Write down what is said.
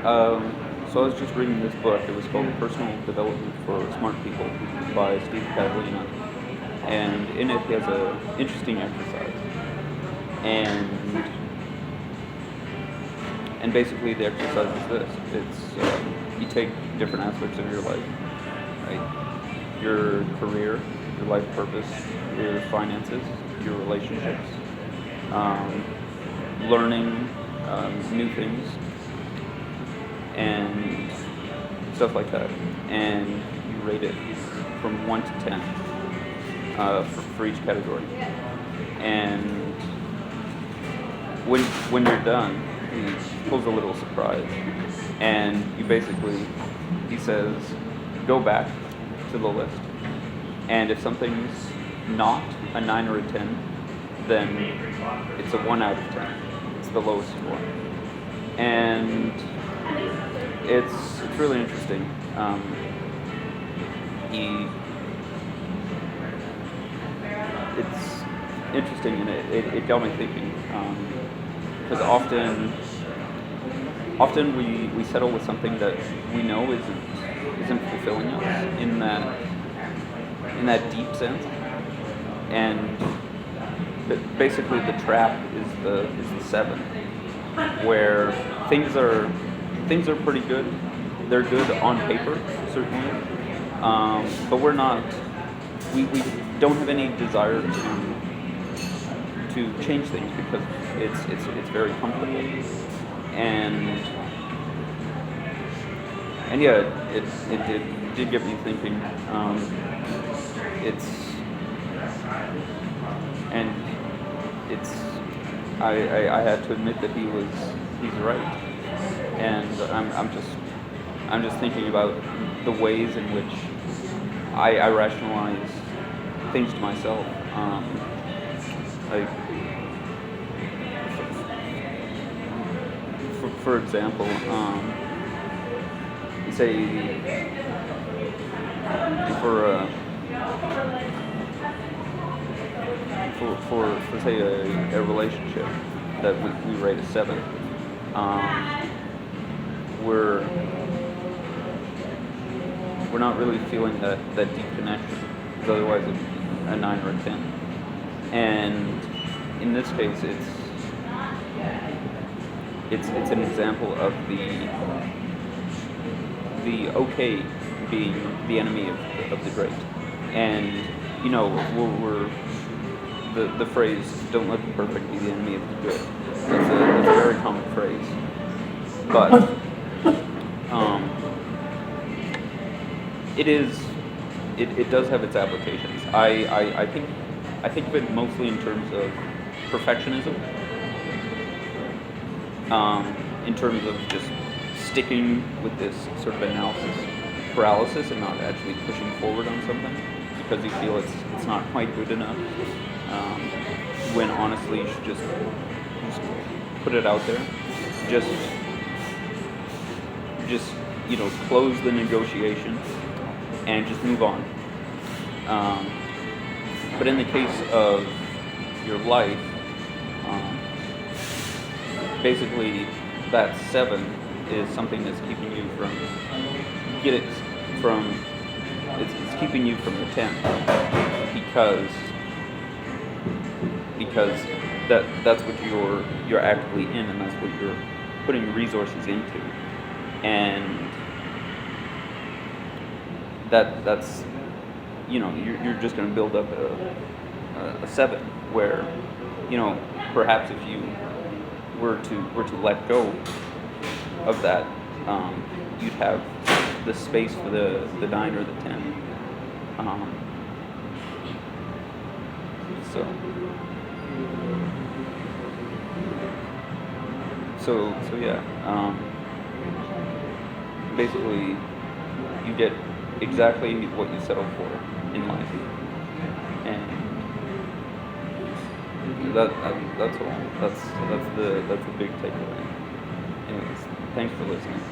So I was just reading this book. It was called Personal Development for Smart People by Steve Catalina, and in it he has a interesting exercise, and basically the exercise is this: it's you take different aspects of your life, right? Your career, your life purpose, your finances, your relationships, um, learning new things, and stuff like that. And you rate it from 1 to 10 for each category. And when you're done, he pulls a little surprise. And he says, go back to the list. And if something's not a 9 or a 10, then it's a 1 out of 10. It's the lowest score. And it's really interesting. It's interesting, and it got me thinking, because often we settle with something that we know isn't fulfilling us in that deep sense, and basically the trap is the 7, where things are pretty good. They're good on paper, certainly, but we're not. We don't have any desire to change things because it's very comfortable, and yeah, it did get me thinking. It's and it's I had to admit that he's right, and I'm just thinking about the ways in which I rationalize things to myself. Like, for example, say for for say a relationship that we rate a 7, we're not really feeling that deep connection, because otherwise it'd be a 9 or a 10. And in this case, it's an example of the okay being the enemy of the great. And we're the phrase "don't let the perfect be the enemy of the good." That's a very common phrase, but it does have its applications. I think of it mostly in terms of perfectionism, in terms of just sticking with this sort of analysis paralysis and not actually pushing forward on something because you feel it's not quite good enough. When honestly you should just put it out there. Just close the negotiation and just move on. But in the case of your life, basically that 7 is something that's keeping you from it's keeping you from the 10 because that's what you're actively in, and that's what you're putting resources into, and that's you're just going to build up a 7 where perhaps if you were to let go of that, you'd have the space for the 9 or the 10. So yeah. Basically, you get exactly what you settled for in life, and that's all. That's the big takeaway. Anyways, thanks for listening.